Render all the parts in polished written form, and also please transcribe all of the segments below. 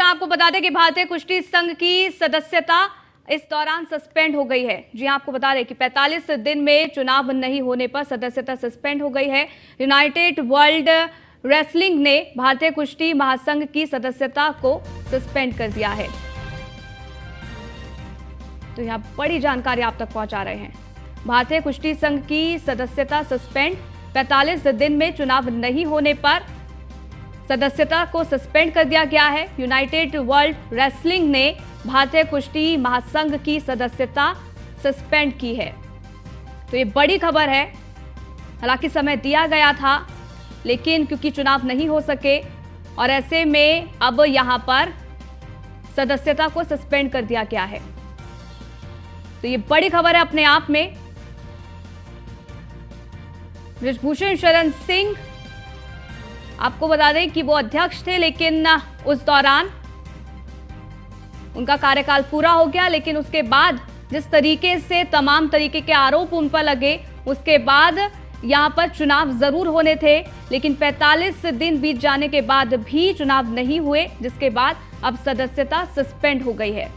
आपको बता दें कि भारतीय कुश्ती संघ की सदस्यता इस दौरान सस्पेंड हो गई है। जी हां, आपको बता दें कि 45 दिन में चुनाव नहीं होने पर सदस्यता सस्पेंड हो गई है। यूनाइटेड वर्ल्ड रेसलिंग ने भारतीय कुश्ती महासंघ की सदस्यता को सस्पेंड कर दिया है। तो यहां बड़ी जानकारी आप तक पहुंचा रहे हैं। भारतीय कुश्ती संघ की सदस्यता सस्पेंड, 45 दिन में चुनाव नहीं होने पर सदस्यता को सस्पेंड कर दिया गया है। यूनाइटेड वर्ल्ड रेसलिंग ने भारतीय कुश्ती महासंघ की सदस्यता सस्पेंड की है। तो ये बड़ी खबर है। हालांकि समय दिया गया था, लेकिन क्योंकि चुनाव नहीं हो सके और ऐसे में अब यहां पर सदस्यता को सस्पेंड कर दिया गया है। तो ये बड़ी खबर है अपने आप में। बृजभूषण शरण सिंह, आपको बता दें कि वो अध्यक्ष थे, लेकिन उस दौरान उनका कार्यकाल पूरा हो गया। लेकिन उसके बाद जिस तरीके से तमाम तरीके के आरोप उन पर लगे, उसके बाद यहां पर चुनाव जरूर होने थे, लेकिन 45 दिन बीत जाने के बाद भी चुनाव नहीं हुए, जिसके बाद अब सदस्यता सस्पेंड हो गई है।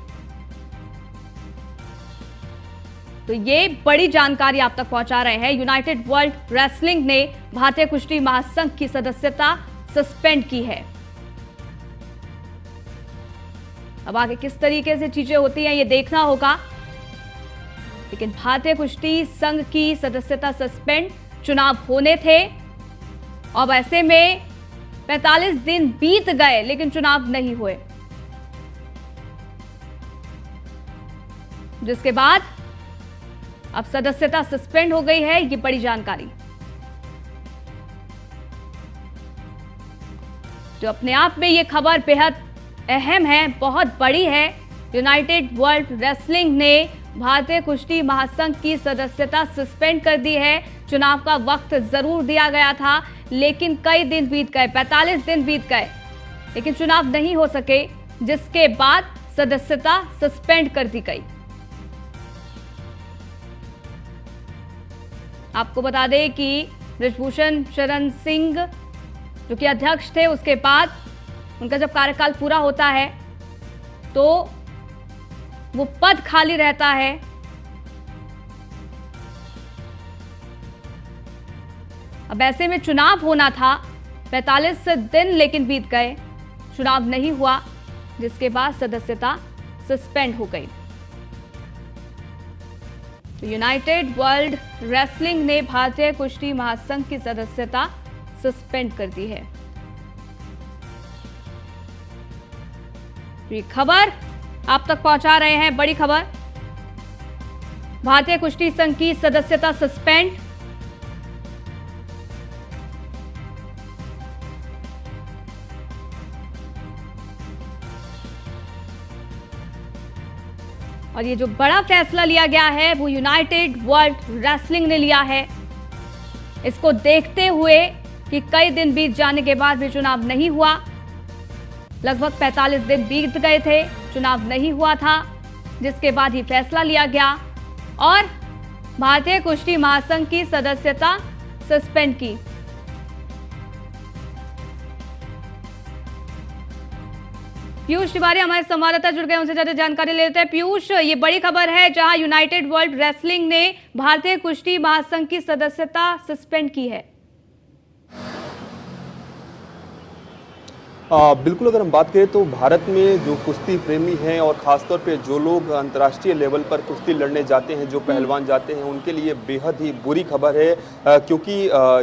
तो ये बड़ी जानकारी आप तक पहुंचा रहे हैं। यूनाइटेड वर्ल्ड रेसलिंग ने भारतीय कुश्ती महासंघ की सदस्यता सस्पेंड की है। अब आगे किस तरीके से चीजें होती हैं ये देखना होगा, लेकिन भारतीय कुश्ती संघ की सदस्यता सस्पेंड, चुनाव होने थे। अब ऐसे में 45 दिन बीत गए लेकिन चुनाव नहीं हुए, जिसके बाद अब सदस्यता सस्पेंड हो गई है। ये बड़ी जानकारी जो अपने आप में ये खबर बेहद अहम है, बहुत बड़ी है। यूनाइटेड वर्ल्ड रेसलिंग ने भारतीय कुश्ती महासंघ की सदस्यता सस्पेंड कर दी है। चुनाव का वक्त जरूर दिया गया था, लेकिन कई दिन बीत गए, 45 दिन बीत गए, लेकिन चुनाव नहीं हो सके, जिसके बाद सदस्यता सस्पेंड कर दी गई। आपको बता दें कि बृजभूषण शरण सिंह जो कि अध्यक्ष थे, उसके बाद उनका जब कार्यकाल पूरा होता है तो वो पद खाली रहता है। अब ऐसे में चुनाव होना था, 45 दिन लेकिन बीत गए, चुनाव नहीं हुआ, जिसके बाद सदस्यता सस्पेंड हो गई। यूनाइटेड वर्ल्ड रेसलिंग ने भारतीय कुश्ती महासंघ की सदस्यता सस्पेंड कर दी है। ये खबर आप तक पहुंचा रहे हैं, बड़ी खबर। भारतीय कुश्ती संघ की सदस्यता सस्पेंड, और ये जो बड़ा फैसला लिया गया है वो यूनाइटेड वर्ल्ड रेसलिंग ने लिया है। इसको देखते हुए कि कई दिन बीत जाने के बाद भी चुनाव नहीं हुआ, लगभग 45 दिन बीत गए थे, चुनाव नहीं हुआ था, जिसके बाद ही फैसला लिया गया और भारतीय कुश्ती महासंघ की सदस्यता सस्पेंड की। पीयूष तिवारी हमारे संवाददाता जुड़ गए, उनसे ज्यादा जानकारी लेते हैं। पीयूष, ये बड़ी खबर है जहां यूनाइटेड वर्ल्ड रेसलिंग ने भारतीय कुश्ती महासंघ की सदस्यता सस्पेंड की है। बिल्कुल, अगर हम बात करें तो भारत में जो कुश्ती प्रेमी हैं और ख़ासतौर पे जो लोग अंतर्राष्ट्रीय लेवल पर कुश्ती लड़ने जाते हैं, जो पहलवान जाते हैं, उनके लिए बेहद ही बुरी खबर है, क्योंकि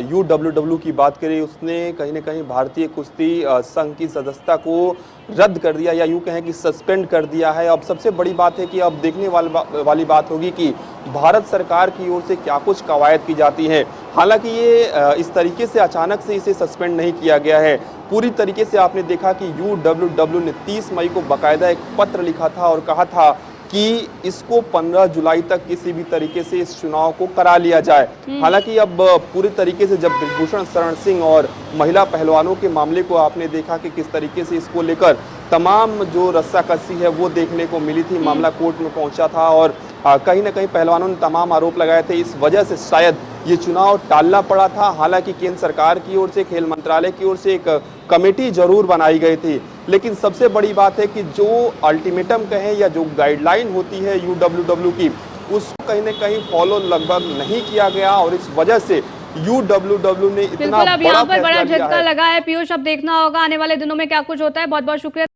UWW की बात करें, उसने कहीं ना कहीं भारतीय कुश्ती संघ की सदस्यता को रद्द कर दिया, या यूँ कहें कि सस्पेंड कर दिया है। अब सबसे बड़ी बात है कि अब देखने वाली बात होगी कि भारत सरकार की ओर से क्या कुछ कवायद की जाती है। हालांकि ये इस तरीके से अचानक से इसे सस्पेंड नहीं किया गया है। पूरी तरीके से आपने देखा कि UWW ने 30 मई को बाकायदा एक पत्र लिखा था और कहा था कि इसको 15 जुलाई तक किसी भी तरीके से इस चुनाव को करा लिया जाए। हालांकि अब पूरी तरीके से जब बृजभूषण शरण सिंह और महिला पहलवानों के मामले को आपने देखा कि किस तरीके से इसको लेकर तमाम जो रस्साकसी है वो देखने को मिली थी, मामला कोर्ट में पहुंचा था और कहीं ना कहीं पहलवानों ने तमाम आरोप लगाए थे। इस वजह से शायद ये चुनाव टालना पड़ा था। हालांकि केंद्र सरकार की ओर से, खेल मंत्रालय की ओर से एक कमेटी जरूर बनाई गई थी, लेकिन सबसे बड़ी बात है कि जो अल्टीमेटम कहें या जो गाइडलाइन होती है यूडब्ल्यूडब्ल्यू की, उसको कहीं ना कहीं फॉलो लगभग नहीं किया गया और इस वजह से यूडब्ल्यूडब्ल्यू ने इतना बिल्कुल, अब यहाँ पर बड़ा फैसला लिया झटका है। लगा है पीयूष। अब देखना होगा आने वाले दिनों में क्या कुछ होता है। बहुत बहुत शुक्रिया।